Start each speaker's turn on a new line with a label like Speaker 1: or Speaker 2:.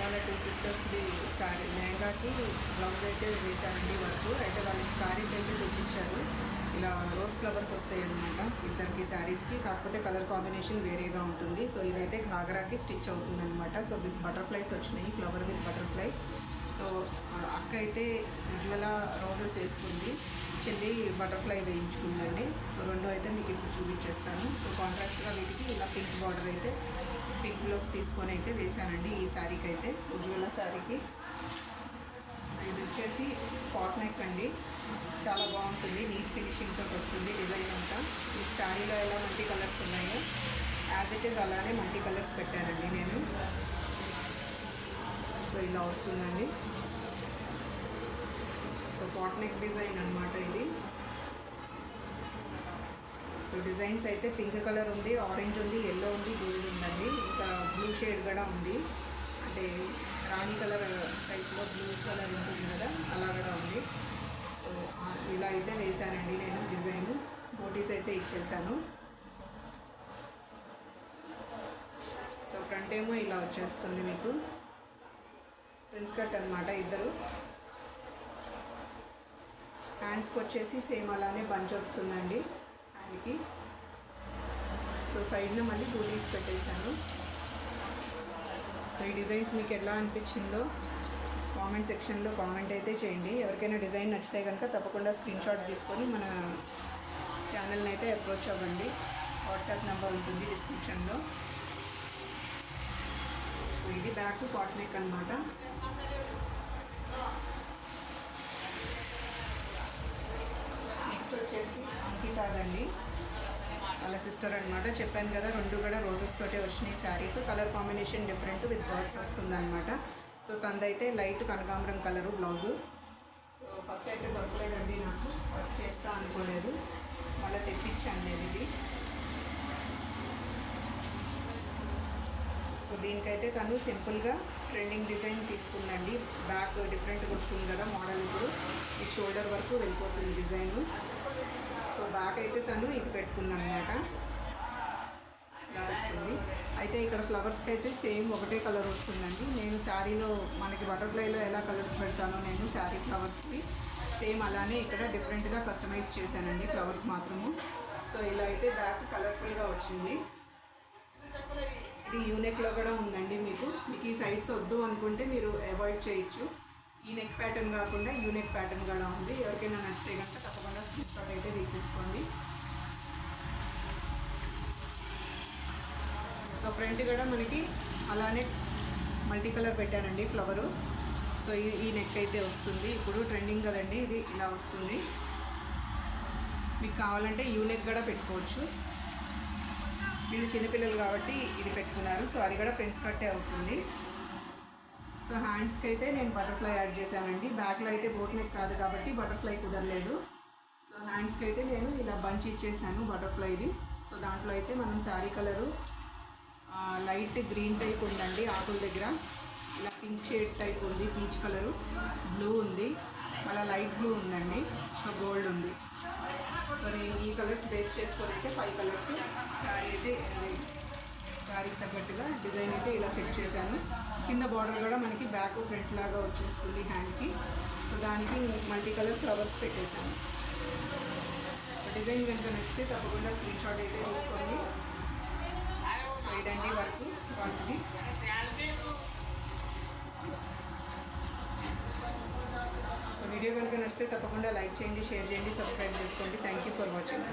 Speaker 1: వాళ్ళ two సిస్టర్స్ది sari లెహంగాకి blouse అయితే వేశారండి వర్క్. అయితే వాళ్ళకి శారీస్ అయితే తెచ్చిచ్చారు. ఇలా రోజ్ ఫ్లవర్స్ వస్తాయి అన్నమాట ఇద్దరికి శారీస్కి. కాకపోతే కలర్ కాంబినేషన్ వేరేగా ఉంటుంది. సో ఇదైతే ఘాగరాకి స్టిచ్ అవుతుందన్నమాట. సో విత్ బటర్ఫ్లైస్ వచ్చినాయి, ఫ్లవర్ విత్ బటర్ఫ్లై. సో అక్క అయితే ఉజ్వల రోజెస్ వేసుకుంది, చెల్లి బటర్ఫ్లై వేయించుకుందండి. సో రెండు అయితే మీకు ఇప్పుడు చూపించేస్తాను. సో కాంట్రాస్ట్గా వీటికి ఇలా పింక్ బార్డర్ అయితే పింక్ బ్లౌజ్ తీసుకొని అయితే వేసానండి ఈ శారీకి అయితే, ఉజ్వల శారీకి. సో ఇది వచ్చేసి పాట్ నెక్ అండి, చాలా బాగుంటుంది, నీట్ ఫినిషింగ్తో వస్తుంది డిజైన్ అంతా. ఈ శారీలో ఎలా మల్టీ కలర్స్ ఉన్నాయో యాజ్ ఇట్ ఈజ్ అలానే మల్టీ కలర్స్ పెట్టానండి నేను. సో ఇలా వస్తుందండి. సో పాట్ నెక్ డిజైన్ అనమాట ఇది. సో డిజైన్స్ అయితే పింక్ కలర్ ఉంది, ఆరెంజ్ ఉంది, ఎల్లో ఉంది, గోల్డ్ ఉందండి. ఇంకా బ్లూ షేడ్ కూడా ఉంది, అంటే రాణి కలర్ టైప్లో బ్లూ కలర్ ఉంటుంది కదా, అలా కూడా ఉంది. సో ఇలా అయితే వేసానండి నేను డిజైన్. బోటీస్ అయితే ఇచ్చేసాను. సో ఫ్రంట్ ఏమో ఇలా వచ్చేస్తుంది మీకు, ప్రిన్స్ కట్ అనమాట ఇద్దరు. హ్యాండ్స్కి వచ్చేసి సేమ్ అలానే బంచ్ వస్తుందండి హ్యాండ్కి. సో సైడ్న మళ్ళీ బూటీస్ పెట్టేశాను. సో ఈ డిజైన్స్ మీకు ఎలా అనిపించిందో కామెంట్ సెక్షన్లో కామెంట్ అయితే చేయండి. ఎవరికైనా డిజైన్ నచ్చితే కనుక తప్పకుండా స్క్రీన్ షాట్ తీసుకొని మన ఛానల్ని అయితే అప్రోచ్ అవ్వండి. వాట్సాప్ నెంబర్ ఉంటుంది డిస్క్రిప్షన్లో. సో ఇది బ్యాక్ పాట్ నెక్ అనమాట. నెక్స్ట్ వచ్చేసి అంకితాదండి, వాళ్ళ సిస్టర్ అనమాట. చెప్పాను కదా రెండు కూడా రోజెస్ తోటే వచ్చినాయి saris. Colour combination different with birds వస్తుంది అనమాట. సో తనదైతే లైట్ కనకాంబరం కలరు బ్లౌజు. సో ఫస్ట్ అయితే దొరకలేదండి నాకు, వర్క్ చేస్తా అనుకోలేదు, మళ్ళీ తెప్పించాను నేను ఇది. సో దీనికైతే తను సింపుల్గా ట్రెండింగ్ డిజైన్ తీసుకుందండి. బ్యాక్ డిఫరెంట్గా వస్తుంది కదా మోడల్, ఇప్పుడు ఈ షోల్డర్ వరకు వెళ్ళిపోతుంది డిజైను. సో బ్యాక్ అయితే తను ఇది పెట్టుకుందనమాట, ఇలా వచ్చింది. అయితే ఇక్కడ ఫ్లవర్స్కి అయితే సేమ్ ఒకటే కలర్ వస్తుందండి. నేను శారీలో మనకి బటర్ఫ్లైలో ఎలా కలర్స్ పెడతానో నేను శారీ ఫ్లవర్స్కి సేమ్ అలానే ఇక్కడ డిఫరెంట్గా కస్టమైజ్ చేశానండి ఫ్లవర్స్ మాత్రము. సో ఇలా అయితే బ్యాక్ కలర్ఫుల్గా వచ్చింది. ఇది యూనెక్లో కూడా ఉందండి. మీకు ఈ సైడ్స్ వద్దు అనుకుంటే మీరు అవాయిడ్ చేయొచ్చు. ఈ నెక్ ప్యాటర్న్ కాకుండా యూనెక్ ప్యాటర్న్ కూడా ఉంది. ఎవరికైనా నచ్చితే కనుక తప్పకుండా స్క్రీన్ షాట్ అయితే తీసేసుకోండి. సో ఫ్రంట్ కూడా మనకి అలానే మల్టీ కలర్ పెట్టానండి ఫ్లవరు. సో ఈ నెక్ అయితే వస్తుంది, ఇప్పుడు ట్రెండింగ్ కదండి ఇది, ఇలా వస్తుంది. మీకు కావాలంటే యూనెక్ కూడా పెట్టుకోవచ్చు. వీళ్ళు చిన్నపిల్లలు కాబట్టి ఇది పెట్టుకున్నారు. సో అది కూడా ప్రిన్స్ కట్టే అవుతుంది. సో హ్యాండ్స్కి అయితే నేను బటర్ఫ్లై యాడ్ చేశానండి. బ్యాక్లో అయితే బోట్ నెక్ కాదు కాబట్టి బటర్ఫ్లై కుదరలేదు. సో హ్యాండ్స్కి అయితే నేను ఇలా బంచ్ ఇచ్చేసాను బటర్ఫ్లైది. సో దాంట్లో అయితే మనం sari colour light green type ఉందండి ఆకుల దగ్గర, ఇలా పింక్ షేడ్ టైప్ ఉంది, పీచ్ కలరు, బ్లూ ఉంది, మళ్ళీ లైట్ బ్లూ ఉందండి, సో గోల్డ్ ఉంది. సో నేను ఈ కలర్స్ బేస్ చేసుకొని అయితే 5 కలర్స్ శారీ అయితే శారీకి తగ్గట్టుగా డిజైన్ అయితే ఇలా సెట్ చేశాను. కింద బార్డర్ కూడా మనకి బ్యాక్ ఫ్రంట్ లాగా వచ్చేస్తుంది హ్యాండ్కి. సో దానికి మల్టీ కలర్ ఫ్లవర్స్ పెట్టేశాను. సో డిజైన్ కనుక నచ్చితే తప్పకుండా స్క్రీన్ షాట్ అయితే తీసుకోండి. సో ఇదండి వర్క్ వాళ్ళది. సో వీడియో కనుక నచ్చితే తప్పకుండా లైక్ చేయండి, షేర్ చేయండి, సబ్స్క్రైబ్ చేసుకోండి. Thank you for watching.